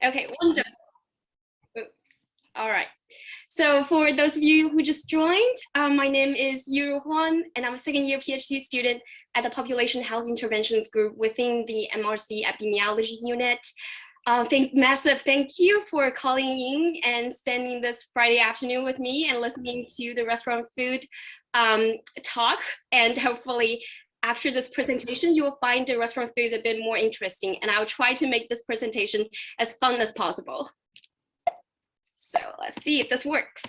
Okay, wonderful. Oops. All right. So for those of you who just joined, my name is Yuruhuan, and I'm a second-year PhD student at the Population Health Interventions Group within the MRC Epidemiology Unit. Massive thank you for calling in and spending this Friday afternoon with me and listening to the restaurant food talk. And hopefully after this presentation, you will find the restaurant foods a bit more interesting, and I'll try to make this presentation as fun as possible. So let's see if this works.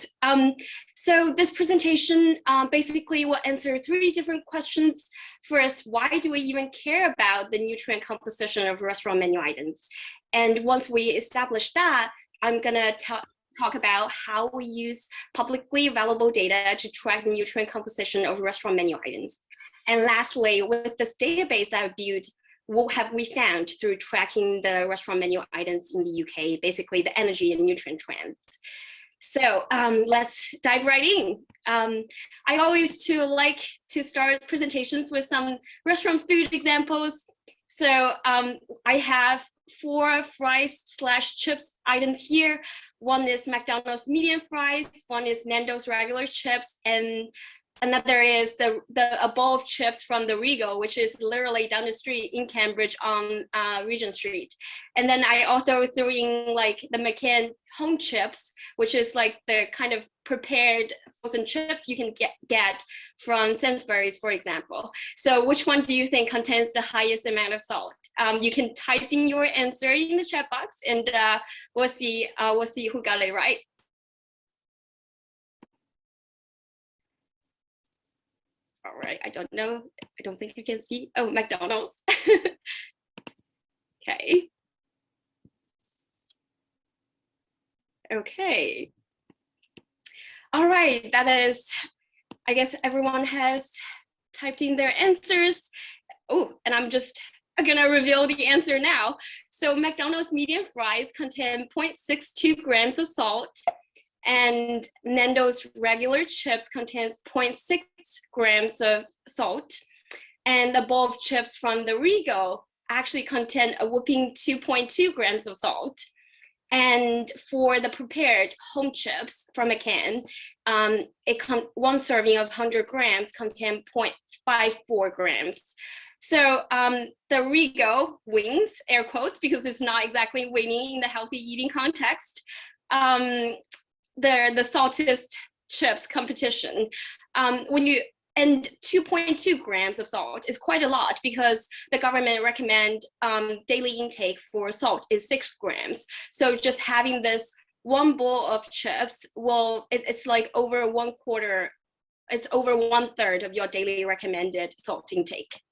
So this presentation basically will answer 3 different questions. First, why do we even care about the nutrient composition of restaurant menu items? And once we establish that, I'm gonna talk about how we use publicly available data to track the nutrient composition of restaurant menu items. And lastly, with this database I built, what have we found through tracking the restaurant menu items in the UK, basically the energy and nutrient trends. So let's dive right in. I always like to start presentations with some restaurant food examples. So I have 4 fries/chips items here. One is McDonald's medium fries, one is Nando's regular chips, and another is the a bowl of chips from the Rego, which is literally down the street in Cambridge on Regent Street. And then I also threw in like the McCann home chips, which is like the kind of prepared frozen chips you can get from Sainsbury's, for example. So which one do you think contains the highest amount of salt? You can type in your answer in the chat box, and we'll see who got it right. All right, I don't know. I don't think you can see. Oh, McDonald's. Okay. Okay. All right, that is, I guess everyone has typed in their answers. Oh, and I'm just gonna reveal the answer now. So McDonald's medium fries contain 0.62 grams of salt, and Nando's regular chips contains 0.6 grams of salt, and the bowl of chips from the Rego actually contain a whopping 2.2 grams of salt. And for the prepared home chips from a can, one serving of 100 grams contain 0.54 grams. So the Rego wins, air quotes, because it's not exactly winning in the healthy eating context. The saltiest chips competition. And 2.2 grams of salt is quite a lot, because the government recommend daily intake for salt is 6 grams. So just having this one bowl of chips, it's like over 1/4, it's over 1/3 of your daily recommended salt intake.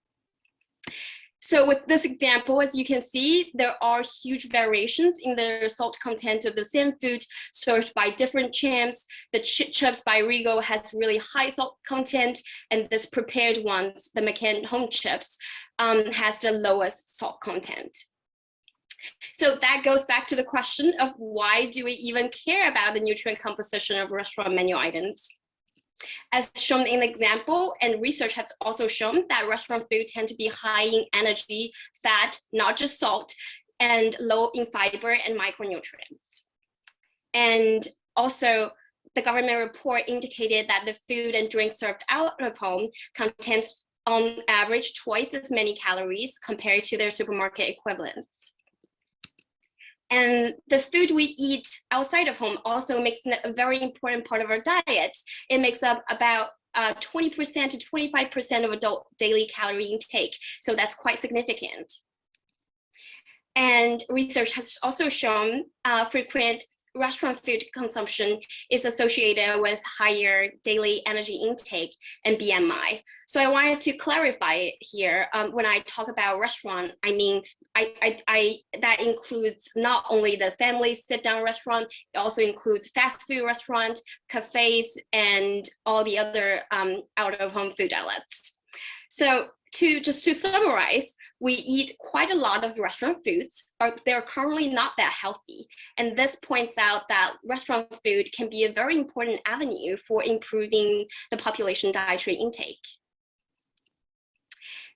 So with this example, as you can see, there are huge variations in the salt content of the same food served by different chains. The chips by Rego has really high salt content, and this prepared ones, the McCann home chips, has the lowest salt content. So that goes back to the question of why do we even care about the nutrient composition of restaurant menu items? As shown in the example, and research has also shown that restaurant food tend to be high in energy, fat, not just salt, and low in fiber and micronutrients. And also, the government report indicated that the food and drink served out of home contains on average twice as many calories compared to their supermarket equivalents. And the food we eat outside of home also makes a very important part of our diet. It makes up about 20% to 25% of adult daily calorie intake. So that's quite significant. And research has also shown frequent restaurant food consumption is associated with higher daily energy intake and BMI. So I wanted to clarify here, when I talk about restaurant, I mean, that includes not only the family sit-down restaurant, it also includes fast food restaurant, cafes, and all the other out-of-home food outlets. So just to summarize, we eat quite a lot of restaurant foods, but they're currently not that healthy. And this points out that restaurant food can be a very important avenue for improving the population dietary intake.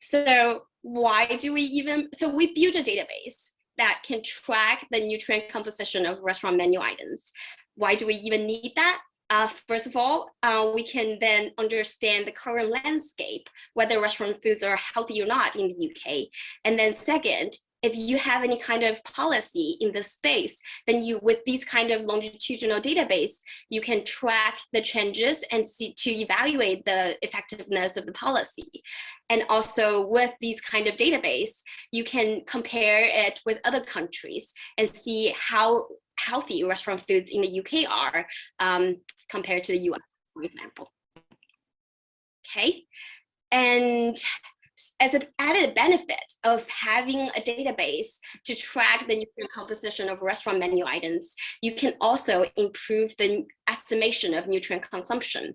So why do we even, so we built a database that can track the nutrient composition of restaurant menu items. Why do we even need that? First of all, we can then understand the current landscape, whether restaurant foods are healthy or not in the UK. And then second, if you have any kind of policy in this space, then you, with these kind of longitudinal database, you can track the changes and see to evaluate the effectiveness of the policy. And also with these kind of database, you can compare it with other countries and see how healthy restaurant foods in the UK are compared to the US, for example. Okay, and as an added benefit of having a database to track the nutrient composition of restaurant menu items, you can also improve the estimation of nutrient consumption.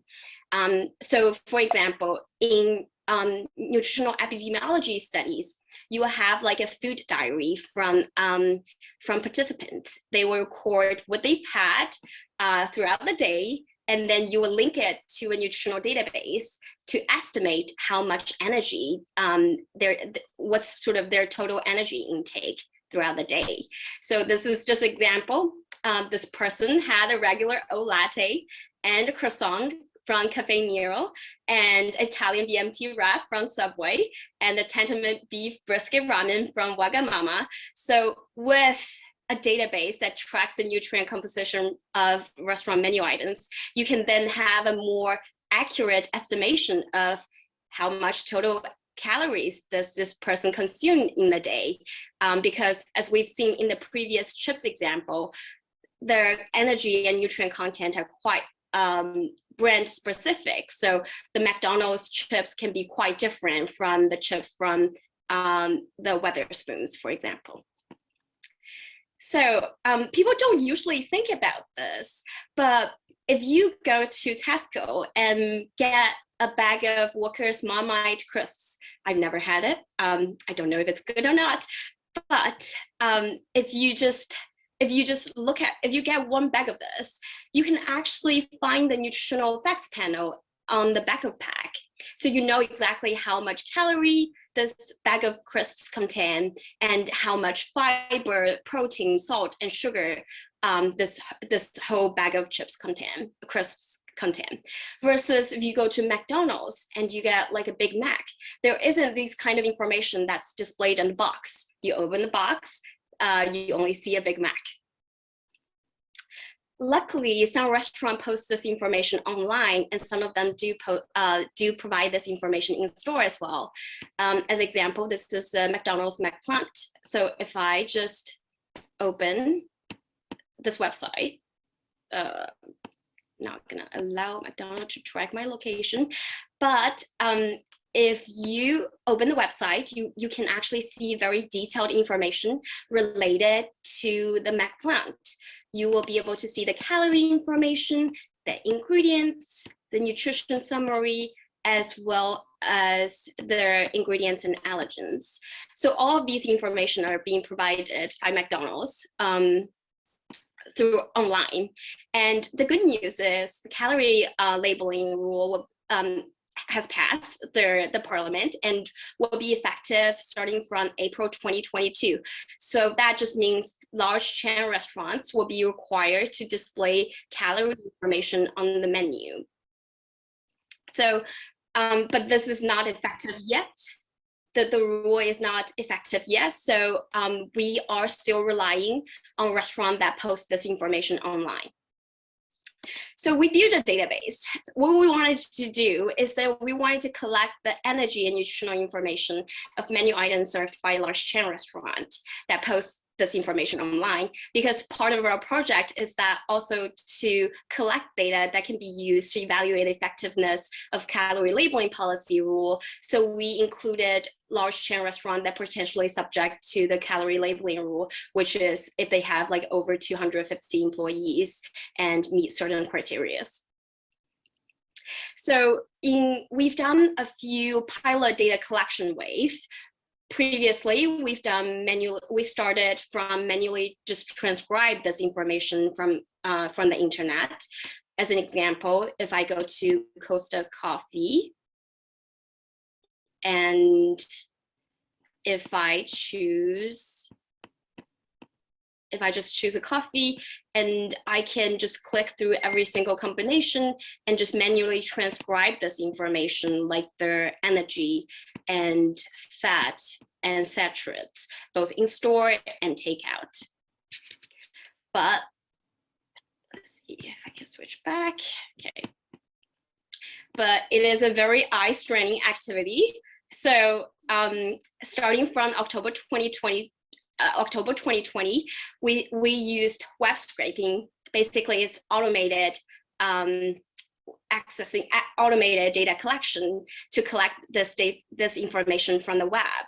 So for example, in nutritional epidemiology studies, you will have like a food diary from participants. They will record what they've had throughout the day, and then you will link it to a nutritional database to estimate how much energy, what's sort of their total energy intake throughout the day. So this is just an example. This person had a regular oat latte and a croissant from Cafe Nero, and Italian BMT wrap from Subway, and the Tantamount beef brisket ramen from Wagamama. So with a database that tracks the nutrient composition of restaurant menu items, you can then have a more accurate estimation of how much total calories does this person consume in the day. Because as we've seen in the previous chips example, their energy and nutrient content are quite brand specific. So the McDonald's chips can be quite different from the chip from the Wetherspoons, for example. So people don't usually think about this, but if you go to Tesco and get a bag of Walker's Marmite crisps, I've never had it. I don't know if it's good or not, but if you get one bag of this, you can actually find the nutritional facts panel on the back of pack. So you know exactly how much calorie this bag of crisps contain and how much fiber, protein, salt, and sugar this whole bag of crisps contain. Versus if you go to McDonald's and you get like a Big Mac, there isn't this kind of information that's displayed in the box. You open the box, you only see a Big Mac. Luckily, some restaurants post this information online, and some of them do provide this information in store as well. As example, this is the McDonald's McPlant. So if I just open this website, not gonna allow McDonald's to track my location, but if you open the website, you can actually see very detailed information related to the McPlant. You will be able to see the calorie information, the ingredients, the nutrition summary, as well as the ingredients and allergens. So all of these information are being provided by McDonald's through online. And the good news is the calorie labeling rule has passed the parliament and will be effective starting from April 2022. So that just means large chain restaurants will be required to display calorie information on the menu. So, but this is not effective yet. The rule is not effective yet. So we are still relying on restaurants that post this information online. So we built a database. What we wanted to do is that we wanted to collect the energy and nutritional information of menu items served by a large chain restaurant that posts this information online, because part of our project is that also to collect data that can be used to evaluate the effectiveness of calorie labeling policy rule. So we included large chain restaurant that potentially subject to the calorie labeling rule, which is if they have like over 250 employees and meet certain criteria. So we've done a few pilot data collection wave. Previously, we started from manually just transcribe this information from the internet. As an example, if I go to Costa's Coffee, and if I choose if I just choose a coffee, and I can just click through every single combination and just manually transcribe this information, like their energy and fat and saturates, both in store and takeout. But let's see if I can switch back. Okay. But it is a very eye-straining activity. So starting from October 2020, we used web scraping. Basically, it's automated accessing automated data collection to collect this information from the web,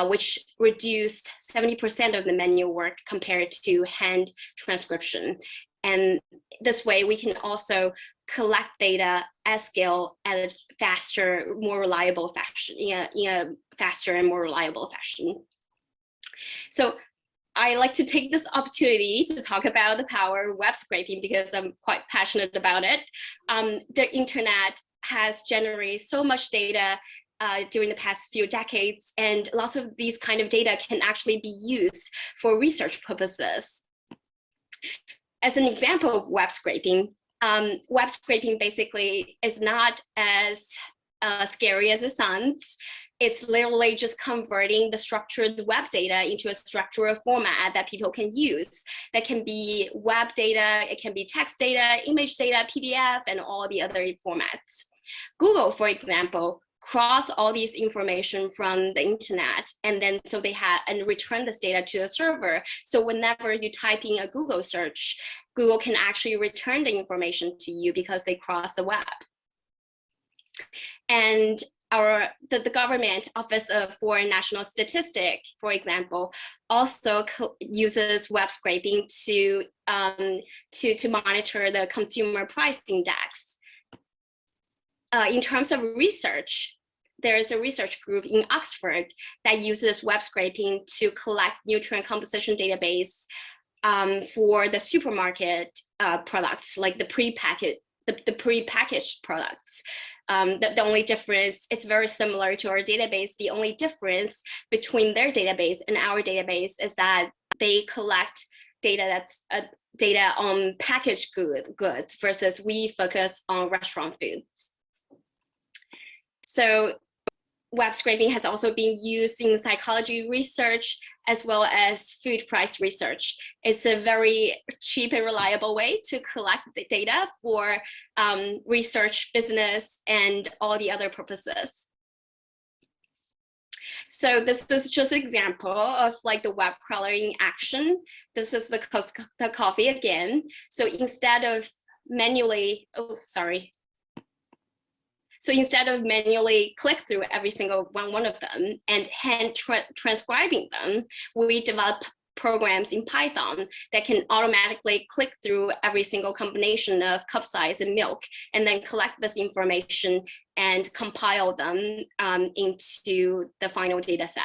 which reduced 70% of the manual work compared to hand transcription. And this way, we can also collect data at scale at a faster, more reliable fashion, in a faster and more reliable fashion. So I like to take this opportunity to talk about the power of web scraping because I'm quite passionate about it. The internet has generated so much data during the past few decades, and lots of these kind of data can actually be used for research purposes. As an example of web scraping basically is not as scary as it sounds. It's literally just converting the structured web data into a structural format that people can use. That can be web data, it can be text data, image data, PDF, and all the other formats. Google, for example, cross all these information from the internet, and then so they have and return this data to a server. So whenever you type in a Google search, Google can actually return the information to you because they cross the web. And the government Office of Foreign National Statistics, for example, also uses web scraping to monitor the consumer price index. In terms of research, there is a research group in Oxford that uses web scraping to collect nutrient composition database for the supermarket products, like the prepackaged products. The only difference, it's very similar to our database. The only difference between their database and our database is that they collect data that's data on packaged goods versus we focus on restaurant foods. So web scraping has also been used in psychology research as well as food price research. It's a very cheap and reliable way to collect the data for research, business, and all the other purposes. So this is just an example of like the web crawling action. This is the coffee again. So instead of manually, So instead of manually click through every single one of them and hand transcribing them, we develop programs in Python that can automatically click through every single combination of cup size and milk, and then collect this information and compile them into the final data set.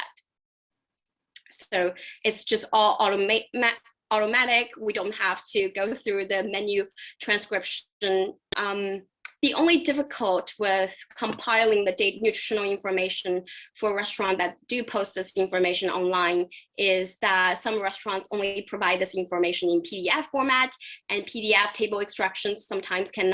So it's just all automatic. We don't have to go through the menu transcription. The only difficult with compiling the nutritional information for restaurants that do post this information online is that some restaurants only provide this information in PDF format, and PDF table extractions sometimes can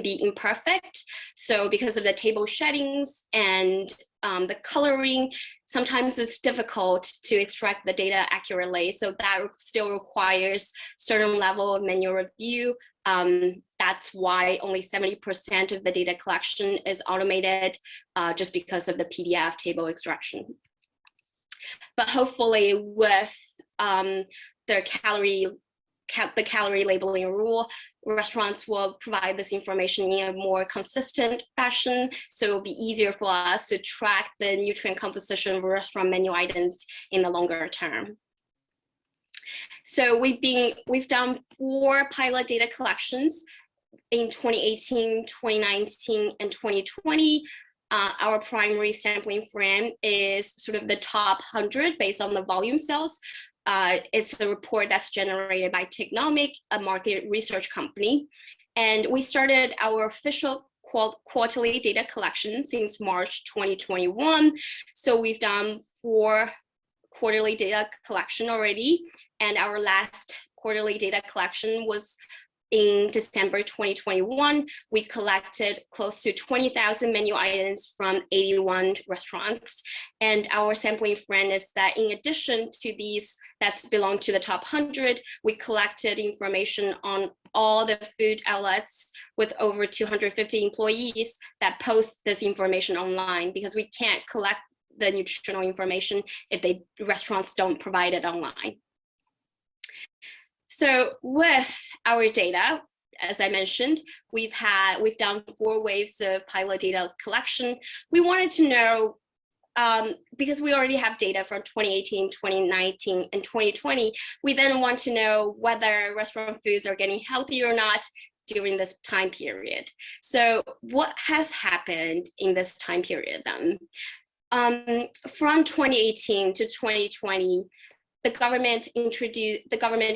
be imperfect. So because of the table sheddings and the coloring, sometimes it's difficult to extract the data accurately. So that still requires certain level of manual review. That's why only 70% of the data collection is automated, just because of the PDF table extraction. But hopefully with the calorie labeling rule, restaurants will provide this information in a more consistent fashion, so it'll be easier for us to track the nutrient composition of restaurant menu items in the longer term. So we've done 4 pilot data collections in 2018, 2019, and 2020. Our primary sampling frame is sort of the top 100 based on the volume cells. It's a report that's generated by Technomic, a market research company. And we started our official quarterly data collection since March 2021. So we've done 4 quarterly data collection already, and our last quarterly data collection was in December 2021. We collected close to 20,000 menu items from 81 restaurants. And our sampling friend is that in addition to these that belong to the top 100, we collected information on all the food outlets with over 250 employees that post this information online, because we can't collect the nutritional information if the restaurants don't provide it online. So with our data, as I mentioned, we've done 4 waves of pilot data collection. We wanted to know, because we already have data from 2018, 2019, and 2020, we then want to know whether restaurant foods are getting healthier or not during this time period. So what has happened in this time period then? From 2018 to 2020, the government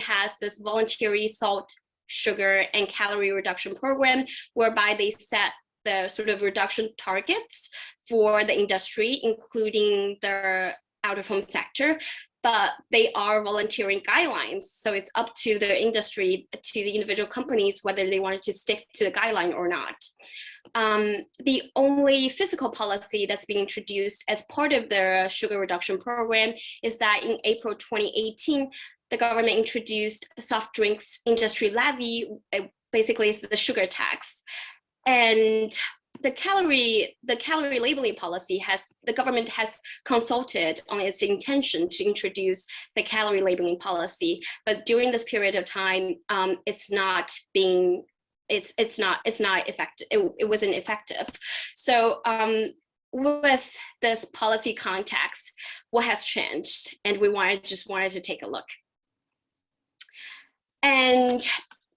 has this voluntary salt, sugar, and calorie reduction program, whereby they set the sort of reduction targets for the industry, including the out-of-home sector, but they are volunteering guidelines. So it's up to the industry, to the individual companies, whether they wanted to stick to the guideline or not. The only physical policy that's being introduced as part of the sugar reduction program is that in April 2018, the government introduced a soft drinks industry levy, basically it's the sugar tax. And the calorie labeling policy the government has consulted on its intention to introduce the calorie labeling policy, but during this period of time, it's not effective. It wasn't effective. So with this policy context, what has changed? And we just wanted to take a look. And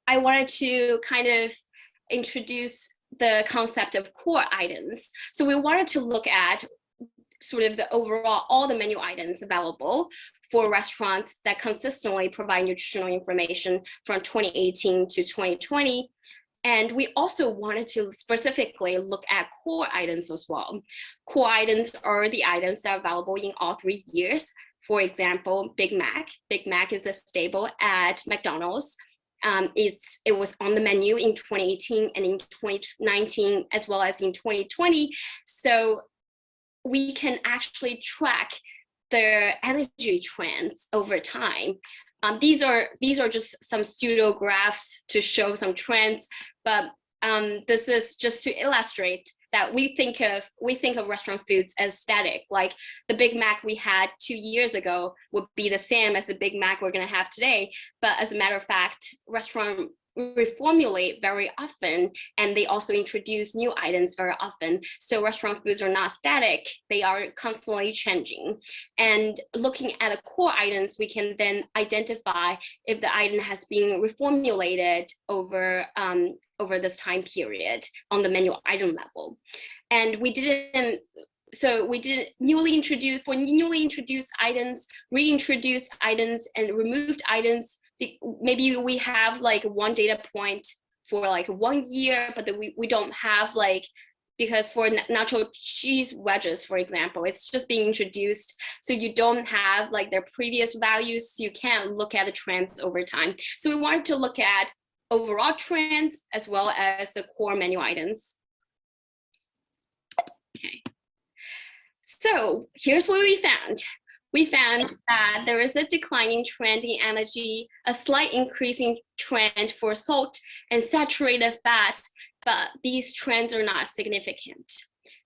I wanted to kind of introduce the concept of core items. So we wanted to look at sort of the overall, all the menu items available for restaurants that consistently provide nutritional information from 2018 to 2020. And we also wanted to specifically look at core items as well. Core items are the items that are available in all 3 years. For example, Big Mac. Big Mac is a staple at McDonald's. It was on the menu in 2018 and in 2019, as well as in 2020. So we can actually track the energy trends over time. These are just some pseudo graphs to show some trends, but this is just to illustrate that we think of restaurant foods as static. Like the Big Mac we had 2 years ago would be the same as the Big Mac we're going to have today. But as a matter of fact, restaurants reformulate very often, and they also introduce new items very often. So restaurant foods are not static, they are constantly changing. And looking at the core items, we can then identify if the item has been reformulated over this time period on the menu item level. And we did newly introduced items, reintroduced items, and removed items. Maybe we have like one data point for like 1 year, but we don't have like, because for nacho cheese wedges, for example, it's just being introduced. So you don't have like their previous values. So you can't look at the trends over time. So we wanted to look at overall trends as well as the core menu items. Okay. So here's what we found. We found that there is a declining trend in energy, a slight increasing trend for salt and saturated fat, but these trends are not significant.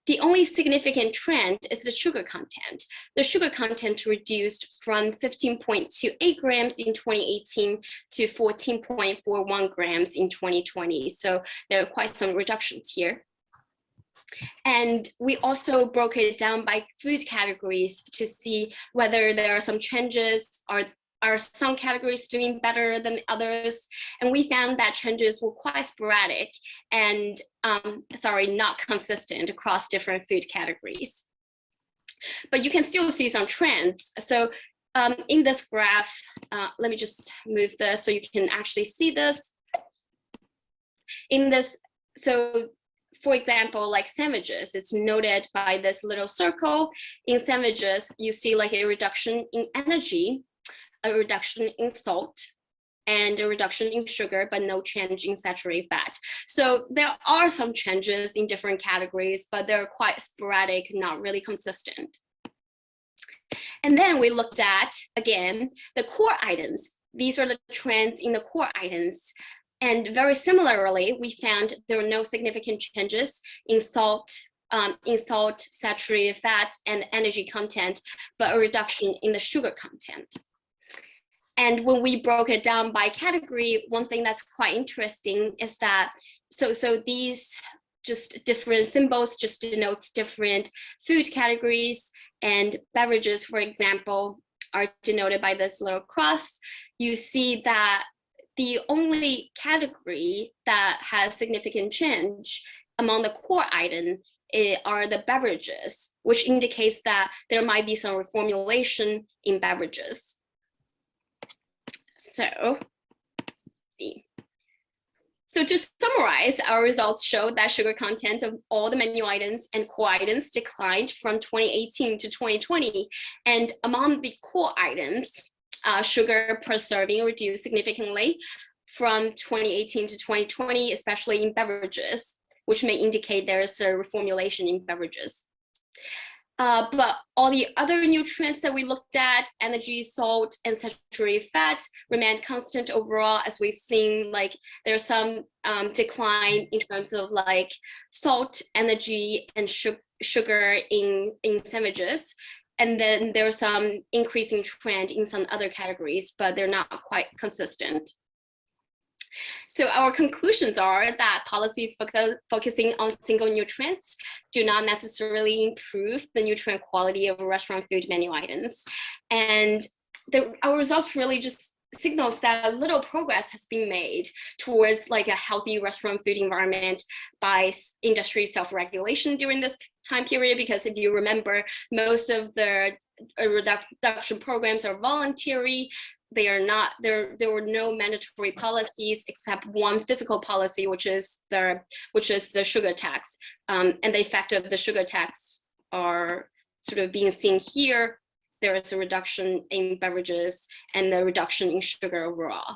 The only significant trend is the sugar content. The sugar content reduced from 15.28 grams in 2018 to 14.41 grams in 2020. So there are quite some reductions here. And we also broke it down by food categories to see whether there are some changes, are some categories doing better than others. And we found that changes were quite sporadic and not consistent across different food categories. But you can still see some trends. So in this graph, let me just move this so you can actually see this. In this, so for example, like sandwiches, it's noted by this little circle. In sandwiches, you see like a reduction in energy, a reduction in salt, and a reduction in sugar, but no change in saturated fat. So there are some changes in different categories, but they're quite sporadic, not really consistent. And then we looked at, again, the core items. These are the trends in the core items. And very similarly, we found there were no significant changes in salt, saturated fat, and energy content, but a reduction in the sugar content. And when we broke it down by category, one thing that's quite interesting is that, so these just different symbols just denotes different food categories, and beverages, for example, are denoted by this little cross. You see that the only category that has significant change among the core item are the beverages, which indicates that there might be some reformulation in beverages. So, let's see. So to summarize, our results show that sugar content of all the menu items and core items declined from 2018 to 2020. And among the core items, sugar per serving reduced significantly from 2018 to 2020, especially in beverages, which may indicate there is a reformulation in beverages. But all the other nutrients that we looked at, energy, salt, and saturated fat, remained constant overall, as we've seen. Like there's some decline in terms of like salt, energy, and sugar in sandwiches. And then there's some increasing trend in some other categories, but they're not quite consistent. So our conclusions are that policies focusing on single nutrients do not necessarily improve the nutrient quality of restaurant food menu items. And our results really just signals that little progress has been made towards like a healthy restaurant food environment by industry self-regulation during this time period, because if you remember, most of the reduction programs are voluntary. They are not, there were no mandatory policies except one physical policy, which is the sugar tax. And the effect of the sugar tax are sort of being seen here. There is a reduction in beverages and the reduction in sugar overall.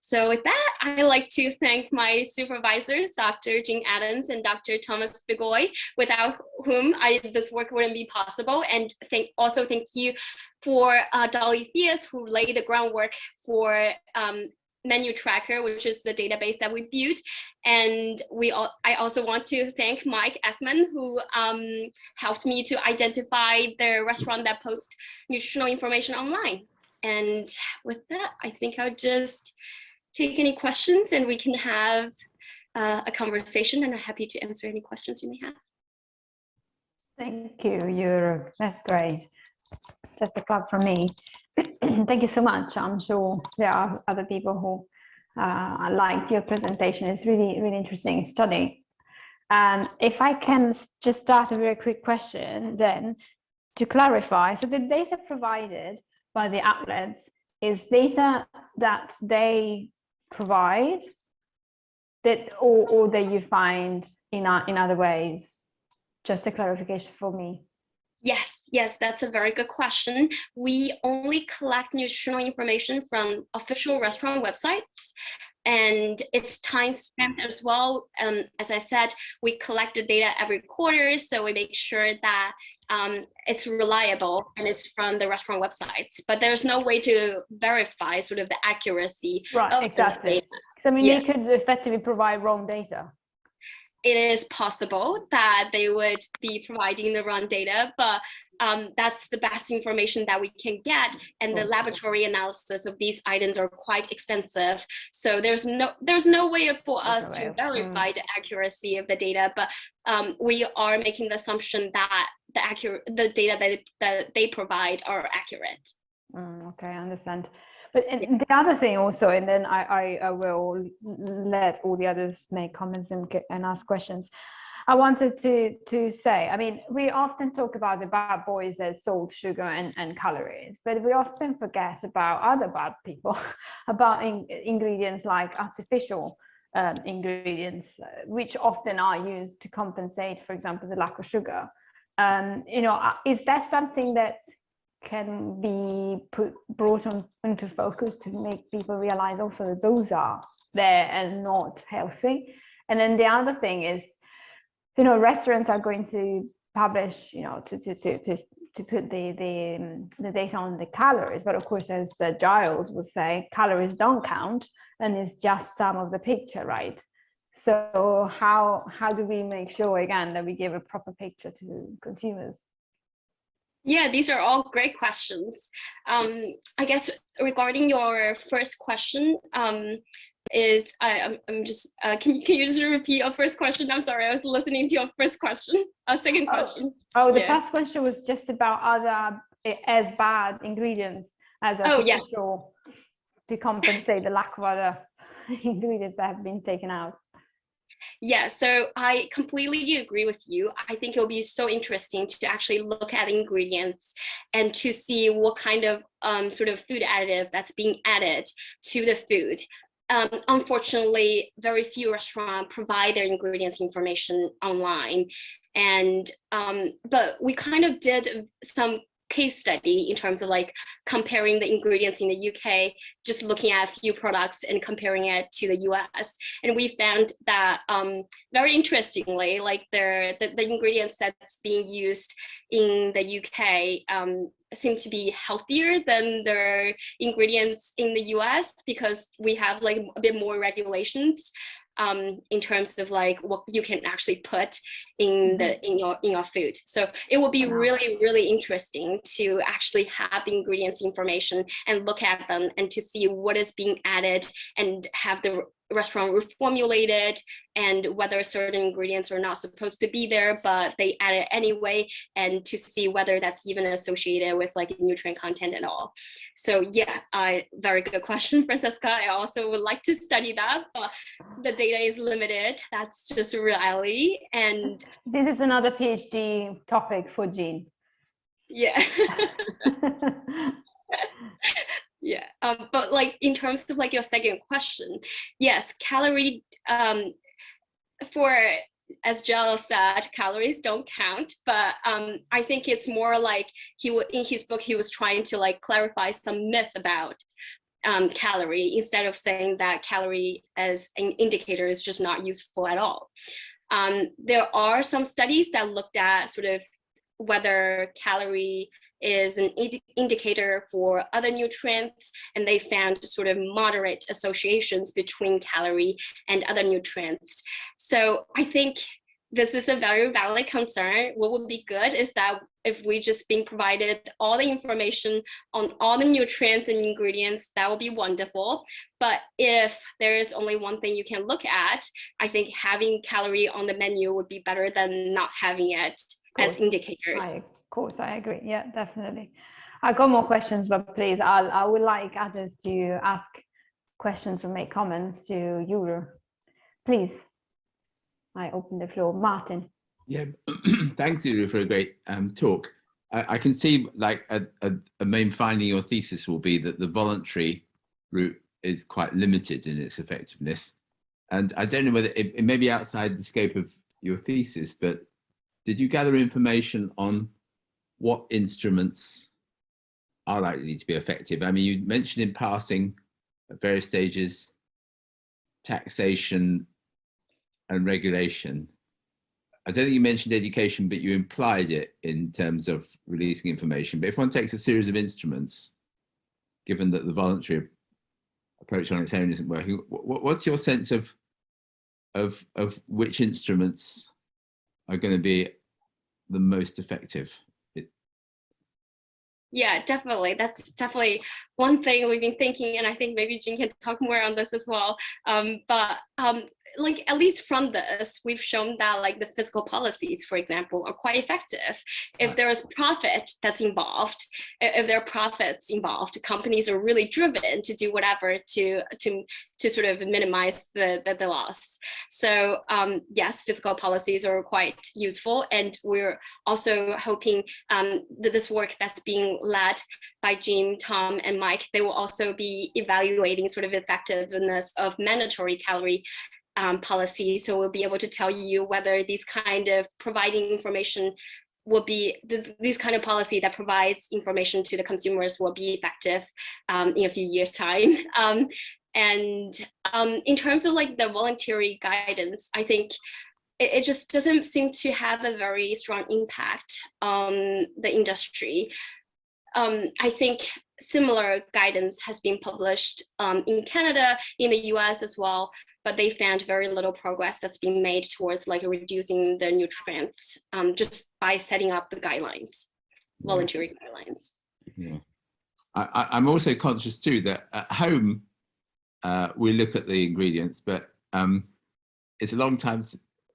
So with that, I'd like to thank my supervisors, Dr. Jean Adams and Dr. Thomas Bigoy, without whom this work wouldn't be possible. And also thank you for Dolly Theus, who laid the groundwork for Menu Tracker, which is the database that we built. And I also want to thank Mike Essman, who helped me to identify the restaurant that posts nutritional information online. And with that, I think I'll just take any questions and we can have a conversation, and I'm happy to answer any questions you may have. Thank you, Yuru. That's great. Just a clap from me. Thank you so much. I'm sure there are other people who liked your presentation. It's really, really interesting study. If I can just start a very quick question then to clarify. So the data provided by the outlets is data that they provide that or that you find in other ways? Just a clarification for me. Yes, that's a very good question. We only collect nutritional information from official restaurant websites, and it's time stamped as well. As I said, we collect the data every quarter, so we make sure that it's reliable and it's from the restaurant websites. But there's no way to verify sort of the accuracy of exactly. this data. So I mean, you could effectively provide wrong data. It is possible that they would be providing the wrong data, but that's the best information that we can get. And the laboratory analysis of these items are quite expensive. So there's no way for us to verify the accuracy of the data, but we are making the assumption that the data that they provide are accurate. Okay, I understand. But the other thing also, and then I will let all the others make comments and ask questions. I wanted to say, I mean, we often talk about the bad boys as salt, sugar, and calories, but we often forget about other bad people, about ingredients like artificial ingredients, which often are used to compensate, for example, the lack of sugar. Is that something that can be brought into focus to make people realize also that those are there and not healthy? And then the other thing is, restaurants are going to publish, to put the data on the calories, but of course, as Giles would say, calories don't count, and it's just some of the picture, right? So how do we make sure again that we give a proper picture to consumers? Yeah, these are all great questions. I guess regarding your first question, I'm just can you just repeat your first question? I'm sorry, I was listening to your first question. Second question. The first question was just about other as bad ingredients as artificial to compensate the lack of other ingredients that have been taken out. Yeah, so I completely agree with you. I think it'll be so interesting to actually look at ingredients and to see what kind of sort of food additive that's being added to the food. Unfortunately, very few restaurants provide their ingredients information online. And but we kind of did some case study in terms of like comparing the ingredients in the UK, just looking at a few products and comparing it to the US. And we found that very interestingly, like the ingredients that's being used in the UK seem to be healthier than the ingredients in the US, because we have like a bit more regulations in terms of like what you can actually put in your food. So it will be really, really interesting to actually have the ingredients information and look at them and to see what is being added and have the restaurant reformulated and whether certain ingredients are not supposed to be there, but they add it anyway, and to see whether that's even associated with like nutrient content and all. So yeah, very good question, Francesca. I also would like to study that, but the data is limited. That's just a reality. And this is another PhD topic for Jean. Yeah. Yeah, but like in terms of like your second question, yes, calorie for, as Giles said, calories don't count, but I think it's more like in his book he was trying to like clarify some myth about calorie, instead of saying that calorie as an indicator is just not useful at all. There are some studies that looked at sort of whether calorie is an indicator for other nutrients, and they found sort of moderate associations between calorie and other nutrients. So I think this is a very valid concern. What would be good is that if we just being provided all the information on all the nutrients and ingredients, that would be wonderful. But if there is only one thing you can look at, I think having calorie on the menu would be better than not having it as indicators. Of course, I agree. Yeah, definitely. I got more questions, but please, I would like others to ask questions or make comments to Yuru. Please, I open the floor. Martin. Yeah, thanks, Yuru, for a great talk. I can see like a main finding or thesis will be that the voluntary route is quite limited in its effectiveness. And I don't know whether it may be outside the scope of your thesis, but did you gather information on what instruments are likely to be effective? I mean, you mentioned in passing at various stages, taxation and regulation. I don't think you mentioned education, but you implied it in terms of releasing information. But if one takes a series of instruments, given that the voluntary approach on its own isn't working, what's your sense of which instruments are going to be the most effective? Yeah, definitely. That's definitely one thing we've been thinking, and I think maybe Jean can talk more on this as well. But like at least from this, we've shown that like the fiscal policies, for example, are quite effective. If there is profit that's involved, if there are profits involved, companies are really driven to do whatever to sort of minimize the loss. So yes, fiscal policies are quite useful, and we're also hoping that this work that's being led by Jean, Tom, and Mike, they will also be evaluating sort of effectiveness of mandatory calorie policy. So we'll be able to tell you whether these kind of providing information will be, this kind of policy that provides information to the consumers will be effective in a few years' time. And in terms of like the voluntary guidance, I think it just doesn't seem to have a very strong impact on the industry. I think similar guidance has been published in Canada, in the US as well, but they found very little progress that's been made towards like reducing the nutrients just by setting up the guidelines, voluntary guidelines. Yeah, I'm also conscious too that at home we look at the ingredients, but it's a long time.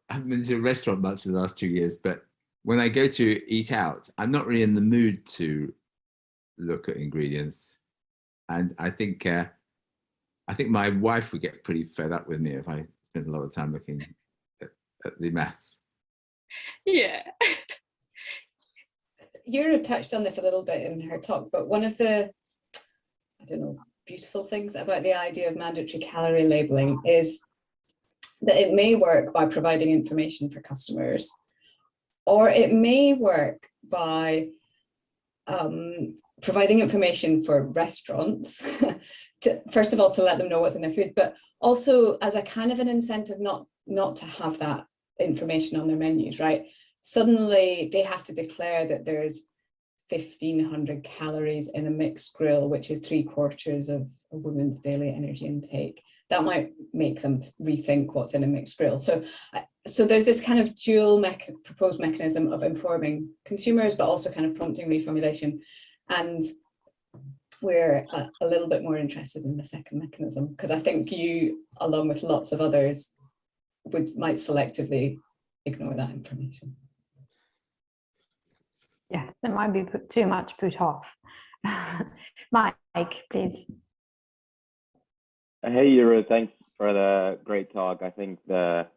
I haven't been to a restaurant much in the last 2 years, but when I go to eat out, I'm not really in the mood to look at ingredients, and I think my wife would get pretty fed up with me if I spent a lot of time looking at the maths. Yeah. Yura touched on this a little bit in her talk, but one of the, I don't know, beautiful things about the idea of mandatory calorie labeling is that it may work by providing information for customers, or it may work by providing information for restaurants, first of all, to let them know what's in their food, but also as a kind of an incentive not to have that information on their menus, right? Suddenly they have to declare that there's 1,500 calories in a mixed grill, which is 3/4 of a woman's daily energy intake. That might make them rethink what's in a mixed grill. So there's this kind of dual proposed mechanism of informing consumers, but also kind of prompting reformulation. And we're a little bit more interested in the second mechanism, because I think you, along with lots of others, might selectively ignore that information. Yes, there might be too much put off. Mike, please. Hey, Yura, thanks for the great talk. I think the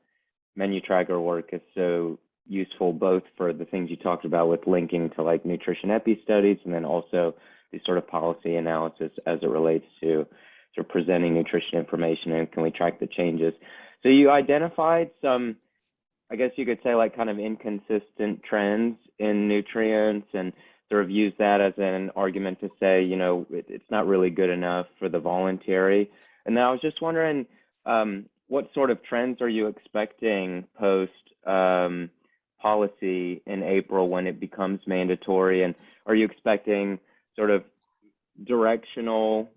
menu tracker work is so useful, both for the things you talked about with linking to like nutrition epi studies, and then also the sort of policy analysis as it relates to sort of presenting nutrition information and can we track the changes. So you identified some, I guess you could say, like kind of inconsistent trends in nutrients, and sort of use that as an argument to say, you know, it's not really good enough for the voluntary. And now I was just wondering, what sort of trends are you expecting post policy in April when it becomes mandatory? And are you expecting sort of directional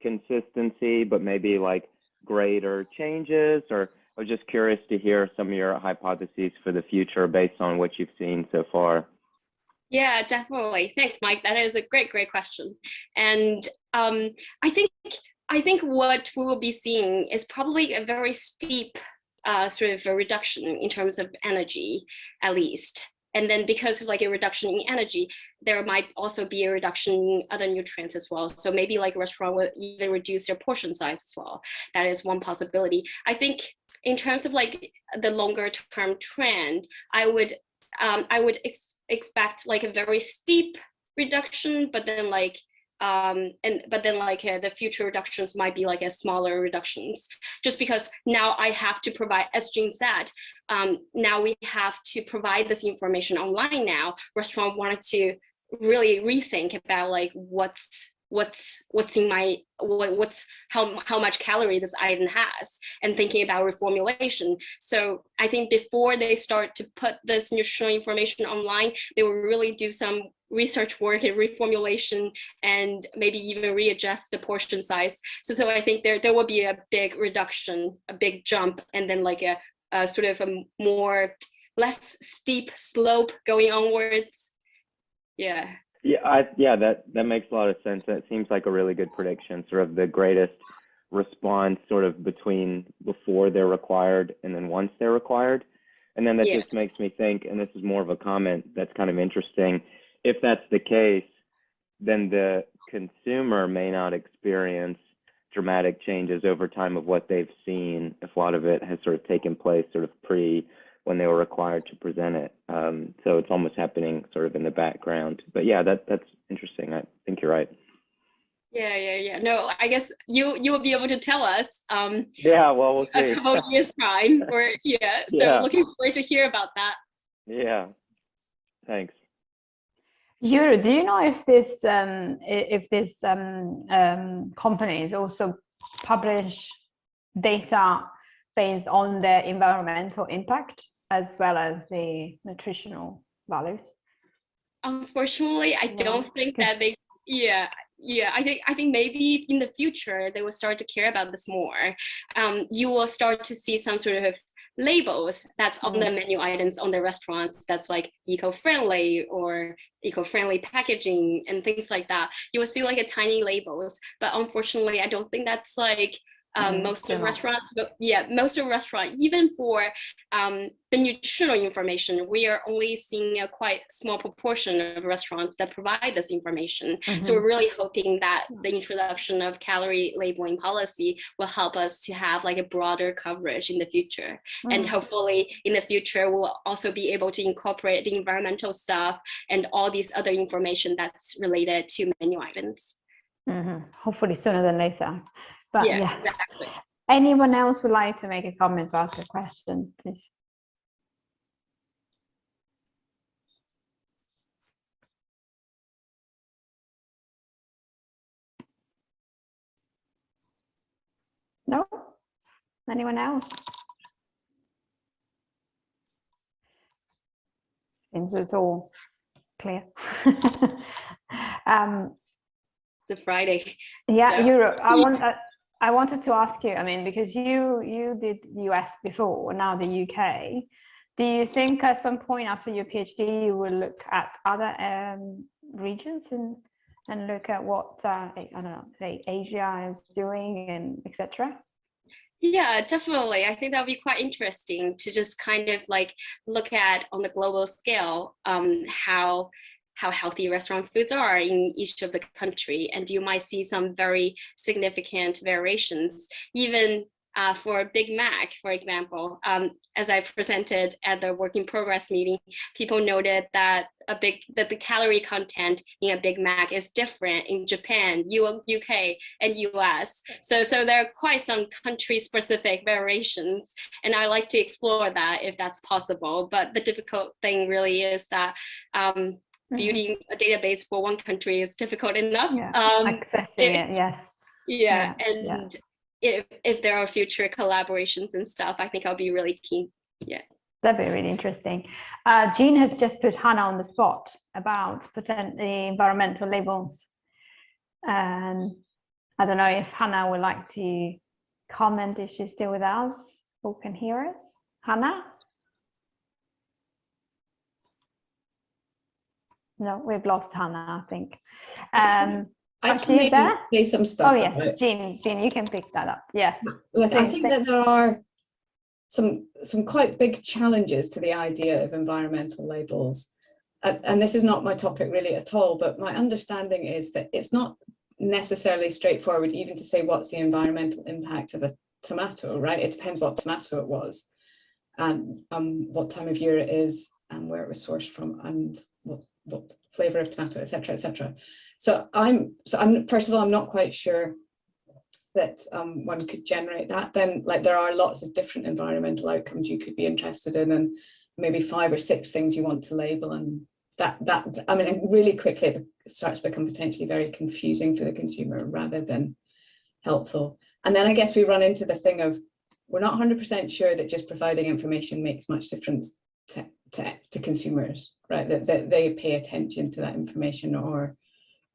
consistency, but maybe like greater changes? Or I was just curious to hear some of your hypotheses for the future based on what you've seen so far. Yeah, definitely. Thanks, Mike. That is a great question. And I think what we will be seeing is probably a very steep sort of a reduction in terms of energy, at least. And then because of like a reduction in energy, there might also be a reduction in other nutrients as well. So maybe like a restaurant will even reduce their portion size as well. That is one possibility. I think in terms of like the longer term trend, I would expect like a very steep reduction, but then like the future reductions might be like a smaller reductions, just because now I have to provide, as Jean said, now we have to provide this information online now. Restaurant wanted to really rethink about like how much calorie this item has, and thinking about reformulation. So I think before they start to put this nutritional information online, they will really do some research work and reformulation, and maybe even readjust the portion size. So I think there will be a big reduction, a big jump, and then like a sort of a less steep slope going onwards. Yeah. Yeah, that makes a lot of sense. That seems like a really good prediction, sort of the greatest response sort of between before they're required and then once they're required. And then that just makes me think, and this is more of a comment that's kind of interesting, if that's the case, then the consumer may not experience dramatic changes over time of what they've seen, if a lot of it has sort of taken place sort of when they were required to present it. So it's almost happening sort of in the background. But yeah, that's interesting. I think you're right. Yeah. No, I guess you will be able to tell us Yeah, well, we'll see. a couple of years time, or yeah. So Yeah. looking forward to hear about that. Yeah, thanks. Yuri, do you know if this companies also publish data based on their environmental impact as well as the nutritional values? Unfortunately, I don't think that they. Yeah. I think maybe in the future they will start to care about this more. You will start to see some sort of labels that's on the menu items on the restaurants that's like eco-friendly or eco-friendly packaging and things like that. You will see like a tiny labels, but unfortunately, I don't think that's like most of restaurants. But yeah, most of restaurant, even for the nutritional information, we are only seeing a quite small proportion of restaurants that provide this information. So we're really hoping that the introduction of calorie labeling policy will help us to have like a broader coverage in the future. And hopefully in the future, we'll also be able to incorporate the environmental stuff and all these other information that's related to menu items. Hopefully sooner than later. But yeah, exactly. Anyone else would like to make a comment or ask a question, please? No? Anyone else? Seems it's all clear. It's a Friday. Yeah, so. Europe. I wanted to ask you, I mean, because you did US before, now the UK. Do you think at some point after your PhD you will look at other regions and look at what I don't know, say Asia is doing and etc.? Yeah, definitely. I think that would be quite interesting to just kind of like look at on the global scale how healthy restaurant foods are in each of the country. And you might see some very significant variations, even for Big Mac, for example. As I presented at the work in progress meeting, people noted that the calorie content in a Big Mac is different in Japan, UK, and US. So there are quite some country-specific variations, and I like to explore that if that's possible. But the difficult thing really is that building a database for one country is difficult enough. Accessing it, yes. Yeah, and if there are future collaborations and stuff, I think I'll be really keen. Yeah, that'd be really interesting. Jean has just put Hannah on the spot about potentially environmental labels, and I don't know if Hannah would like to comment if she's still with us or can hear us. Hannah? No, we've lost Hannah, I think. I can maybe say some stuff. Oh yes, Jean, you can pick that up. Yeah. Look, I think that there are some quite big challenges to the idea of environmental labels. And this is not my topic really at all, but my understanding is that it's not necessarily straightforward even to say what's the environmental impact of a tomato, right? It depends what tomato it was and what time of year it is and where it was sourced from and what flavor of tomato, etc., etc. So I'm first of all, I'm not quite sure that one could generate that. Then like there are lots of different environmental outcomes you could be interested in, and maybe 5 or 6 things you want to label, and that I mean really quickly it starts to become potentially very confusing for the consumer rather than helpful. And then I guess we run into the thing of we're not 100% sure that just providing information makes much difference to consumers, right? That they pay attention to that information or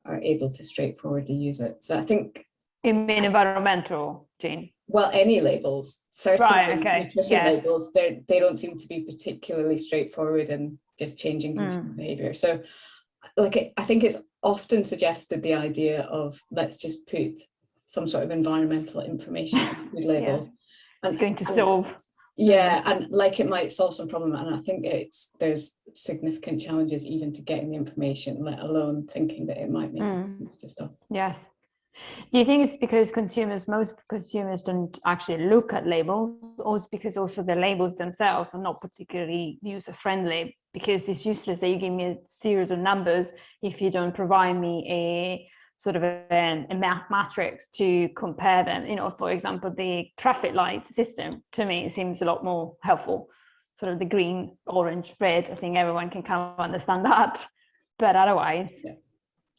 are able to straightforwardly use it. So I think. You mean environmental, Jean? Well, any labels, certainly right, okay. nutrition labels, they don't seem to be particularly straightforward and just changing consumer behavior. So like I think it's often suggested the idea of let's just put some sort of environmental information on food labels. It's going to solve. Yeah, and like it might solve some problem, and I think there's significant challenges even to getting the information, let alone thinking that it might make sense to stuff. Yes. Do you think it's because most consumers don't actually look at labels, or it's because also the labels themselves are not particularly user-friendly? Because it's useless that you give me a series of numbers if you don't provide me a sort of a matrix to compare them. You know, for example, the traffic light system, to me, it seems a lot more helpful. Sort of the green, orange, red, I think everyone can kind of understand that. But otherwise...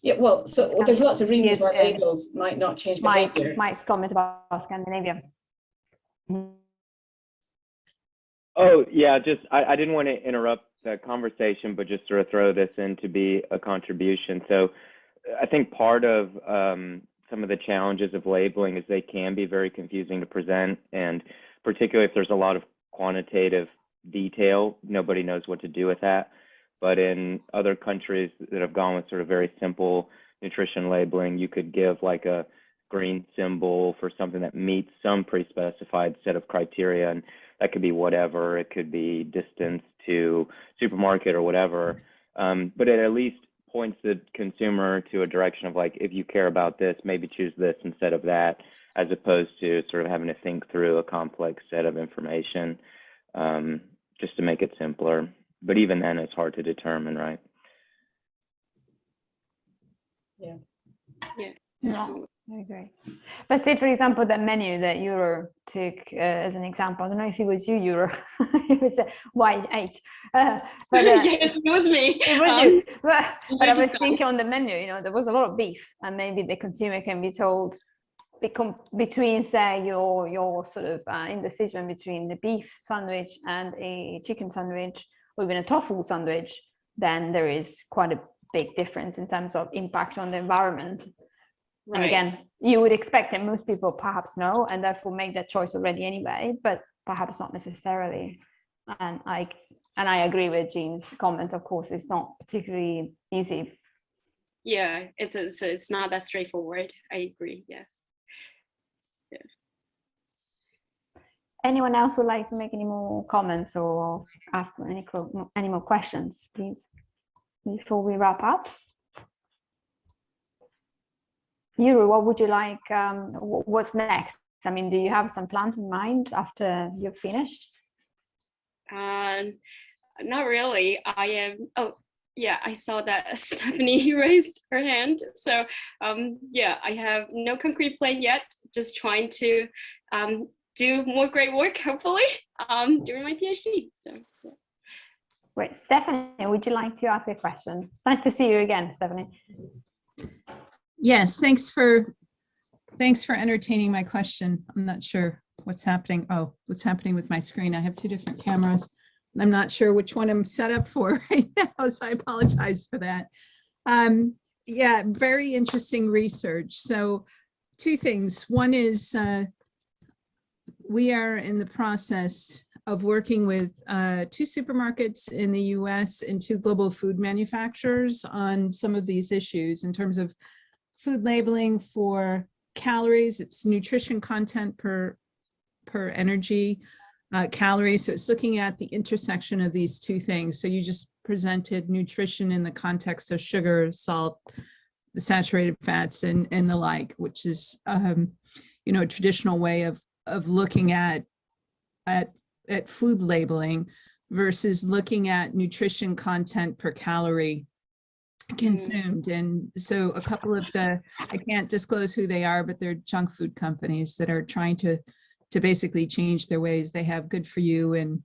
Yeah, well, so there's lots of reasons why labels might not change behavior. Mike's comment about Scandinavia. Oh, yeah, just I didn't want to interrupt the conversation, but just sort of throw this in to be a contribution. So I think part of some of the challenges of labeling is they can be very confusing to present, and particularly if there's a lot of quantitative detail, nobody knows what to do with that. But in other countries that have gone with sort of very simple nutrition labeling, you could give like a green symbol for something that meets some pre-specified set of criteria, and that could be whatever. It could be distance to supermarket or whatever, but it at least points the consumer to a direction of like, if you care about this, maybe choose this instead of that, as opposed to sort of having to think through a complex set of information, just to make it simpler. But even then, it's hard to determine, right? Yeah. No, I agree. But say, for example, that menu that Euro took as an example, I don't know if it was you, Euro, it was a YH. Yes, it was me. It was you. But I was thinking on the menu, you know, there was a lot of beef, and maybe the consumer can be told between, say, your sort of indecision between the beef sandwich and a chicken sandwich, or even a tofu sandwich, then there is quite a big difference in terms of impact on the environment. Right. And again, you would expect that most people perhaps know and therefore make that choice already anyway, but perhaps not necessarily. And I agree with Jean's comment. Of course, it's not particularly easy. Yeah, it's not that straightforward. I agree. Yeah. Anyone else would like to make any more comments or ask any more questions, please, before we wrap up? Yuru, what would you like? What's next? I mean, do you have some plans in mind after you've finished? Not really. I am. Oh, yeah. I saw that Stephanie raised her hand. So, yeah, I have no concrete plan yet. Just trying to do more great work, hopefully, during my PhD. So. Yeah. Great, Stephanie, would you like to ask a question? It's nice to see you again, Stephanie. Yes, thanks for entertaining my question. I'm not sure what's happening. Oh, what's happening with my screen? I have two different cameras, and I'm not sure which one I'm set up for right now, so I apologize for that. Yeah, very interesting research. So two things. One is we are in the process of working with 2 supermarkets in the US and 2 global food manufacturers on some of these issues in terms of food labeling for calories. It's nutrition content per energy calories. So it's looking at the intersection of these 2 things. So you just presented nutrition in the context of sugar, salt, saturated fats, and the like, which is you know, a traditional way of looking at food labeling versus looking at nutrition content per calorie consumed. And so a couple of I can't disclose who they are, but they're junk food companies that are trying to basically change their ways. They have good for you and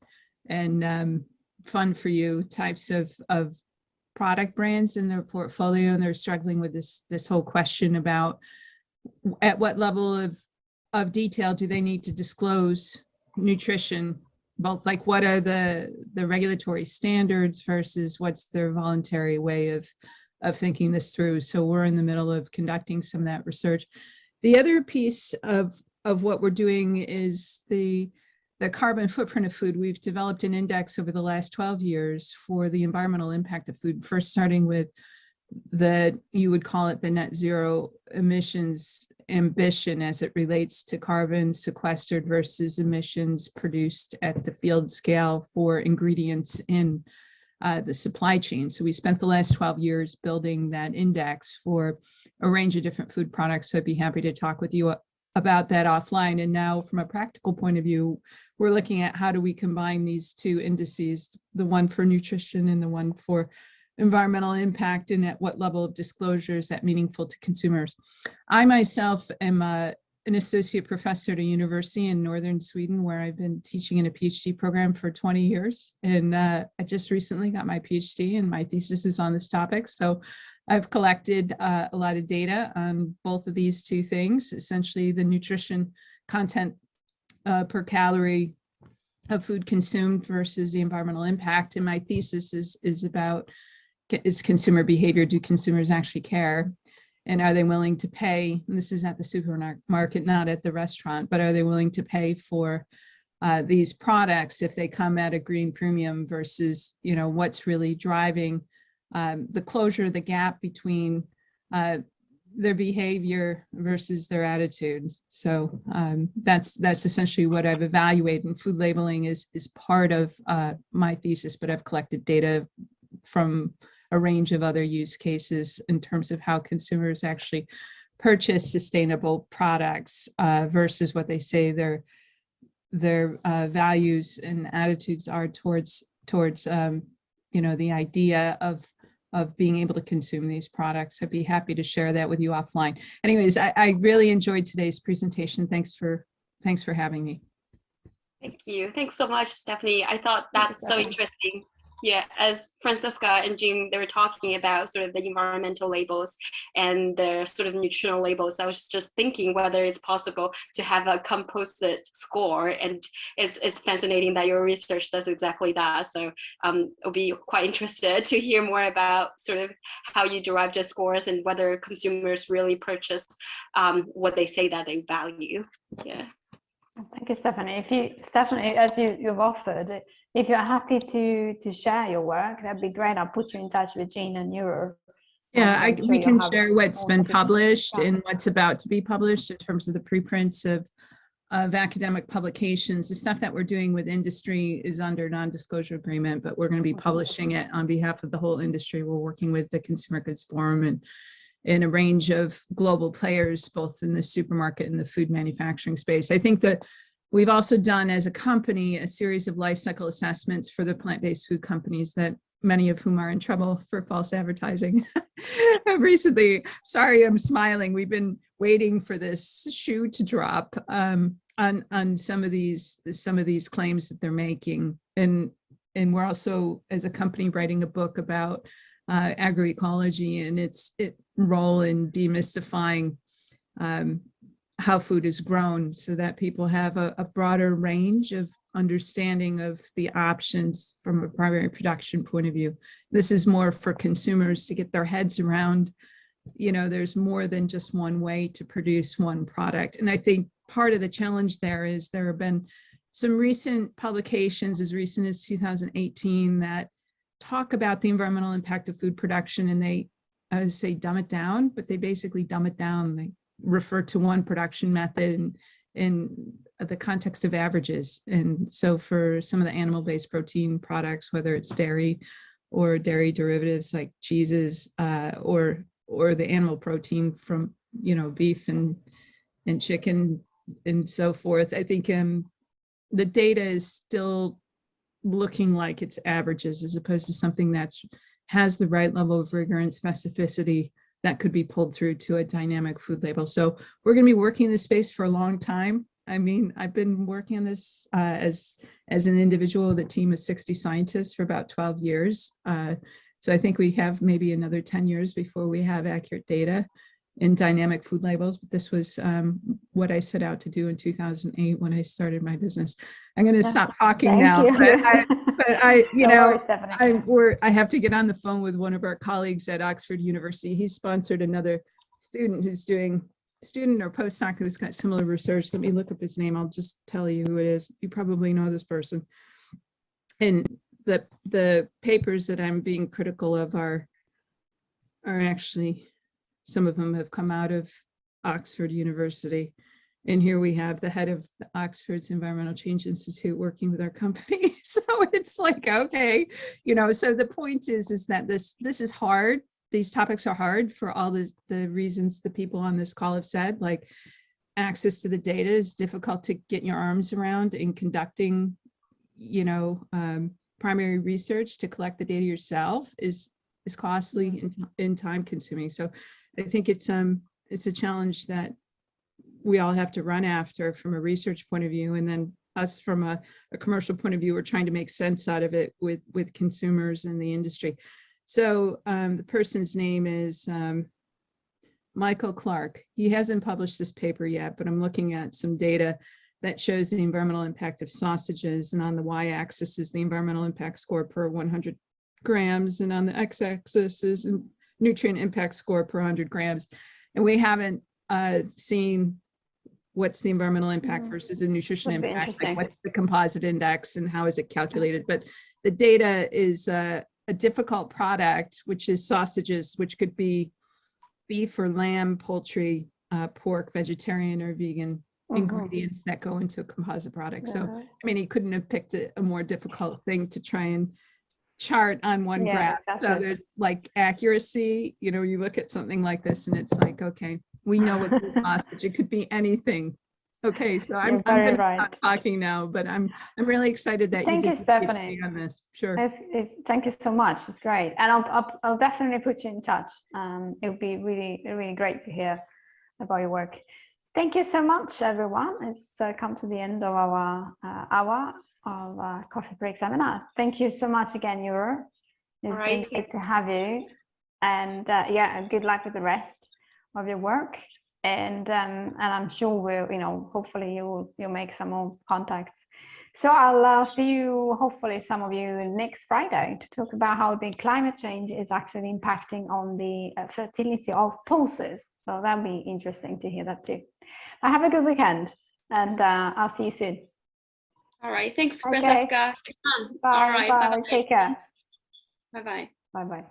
fun for you types of product brands in their portfolio, and they're struggling with this whole question about at what level of detail do they need to disclose nutrition, both like what are the regulatory standards versus what's their voluntary way of thinking this through. So we're in the middle of conducting some of that research. The other piece of what we're doing is the carbon footprint of food. We've developed an index over the last 12 years for the environmental impact of food, first starting with you would call it the net zero emissions ambition as it relates to carbon sequestered versus emissions produced at the field scale for ingredients in the supply chain. So we spent the last 12 years building that index for a range of different food products. So I'd be happy to talk with you about that offline. And now from a practical point of view, we're looking at how do we combine these 2 indices, the one for nutrition and the one for environmental impact and at what level of disclosure is that meaningful to consumers. I myself am an associate professor at a university in northern Sweden where I've been teaching in a PhD program for 20 years. And I just recently got my PhD and my thesis is on this topic. So I've collected a lot of data on both of these two things, essentially the nutrition content per calorie of food consumed versus the environmental impact. And my thesis is about is consumer behavior. Do consumers actually care? And are they willing to pay? And this is at the supermarket, not at the restaurant, but are they willing to pay for these products if they come at a green premium versus, you know, what's really driving the closure, the gap between their behavior versus their attitude. So that's essentially what I've evaluated. And food labeling is part of my thesis, but I've collected data from a range of other use cases in terms of how consumers actually purchase sustainable products versus what they say their values and attitudes are towards you know, the idea of being able to consume these products. I'd be happy to share that with you offline. Anyways, I really enjoyed today's presentation. Thanks for having me. Thank you. Thanks so much, Stephanie. I thought that's so interesting. Yeah, as Francesca and Jim, they were talking about sort of the environmental labels and the sort of nutritional labels. I was just thinking whether it's possible to have a composite score, and it's fascinating that your research does exactly that. So I'll be quite interested to hear more about sort of how you derive the scores and whether consumers really purchase what they say that they value. Yeah. Thank you, Stephanie. Stephanie, as you've offered, if you're happy to share your work, that'd be great. I'll put you in touch with Jean and Euro. Yeah, we can share what's been published and what's about to be published in terms of the preprints of academic publications. The stuff that we're doing with industry is under non-disclosure agreement, but we're going to be publishing it on behalf of the whole industry. We're working with the Consumer Goods Forum and in a range of global players, both in the supermarket and the food manufacturing space. I think that we've also done as a company a series of life cycle assessments for the plant-based food companies that many of whom are in trouble for false advertising. Recently, sorry, I'm smiling. We've been waiting for this shoe to drop on some of these claims that they're making. And we're also, as a company, writing a book about agroecology and its role in demystifying how food is grown so that people have a broader range of understanding of the options from a primary production point of view. This is more for consumers to get their heads around, you know, there's more than just one way to produce one product. And I think part of the challenge there is there have been some recent publications as recent as 2018 that talk about the environmental impact of food production, and they, I would say, dumb it down, but they basically dumb it down. They refer to one production method in the context of averages. And so for some of the animal-based protein products, whether it's dairy or dairy derivatives like cheeses, or the animal protein from, you know, beef and chicken and so forth, I think the data is still looking like it's averages as opposed to something that has the right level of rigor and specificity that could be pulled through to a dynamic food label. So we're going to be working in this space for a long time. I mean, I've been working on this as an individual with a team of 60 scientists for about 12 years. So I think we have maybe another 10 years before we have accurate data in dynamic food labels. But this was what I set out to do in 2008 when I started my business. I'm going to stop talking now, but I, you know, I have to get on the phone with one of our colleagues at Oxford University. He sponsored another student who's doing or postdoc who's got similar research. Let me look up his name. I'll just tell you who it is. You probably know this person. And the papers that I'm being critical of are actually, some of them have come out of Oxford University. And here we have the head of the Oxford's Environmental Change Institute working with our company. So it's like, okay, you know, so the point is that this is hard. These topics are hard for all the reasons the people on this call have said, like access to the data is difficult to get your arms around in conducting, you know, primary research. To collect the data yourself is is costly and time consuming. So I think it's a challenge that we all have to run after from a research point of view, and then us from a commercial point of view, we're trying to make sense out of it with consumers and the industry. So the person's name is Michael Clark. He hasn't published this paper yet, but I'm looking at some data that shows the environmental impact of sausages, and on the y-axis is the environmental impact score per 100 grams, and on the x-axis is nutrient impact score per 100 grams. And we haven't seen what's the environmental impact versus the nutritional impact, like what's the composite index and how is it calculated. But the data is a difficult product, which is sausages, which could be beef or lamb, poultry, pork, vegetarian or vegan ingredients that go into a composite product. So, I mean, he couldn't have picked a more difficult thing to try and chart on one graph. So there's like accuracy, you know, you look at something like this and it's like, okay, we know it's a sausage. It could be anything. Okay, so I'm gonna stop talking now, but I'm really excited that you did Stephanie on this. Sure. Thank you so much. It's great, and I'll definitely put you in touch. It would be really great to hear about your work. Thank you so much, everyone. It's come to the end of our hour of Coffee Break Seminar. Thank you so much again, Euro. It's been great to have you, and yeah, good luck with the rest of your work. And I'm sure we'll, you know, hopefully you'll make some more contacts. So I'll see you, hopefully some of you, next Friday to talk about how the climate change is actually impacting on the fertility of pulses. So that'll be interesting to hear that too. Have a good weekend, and I'll see you soon. All right. Thanks, Francesca. Bye. All right. Bye. Bye-bye. Take care. Bye-bye. Bye-bye.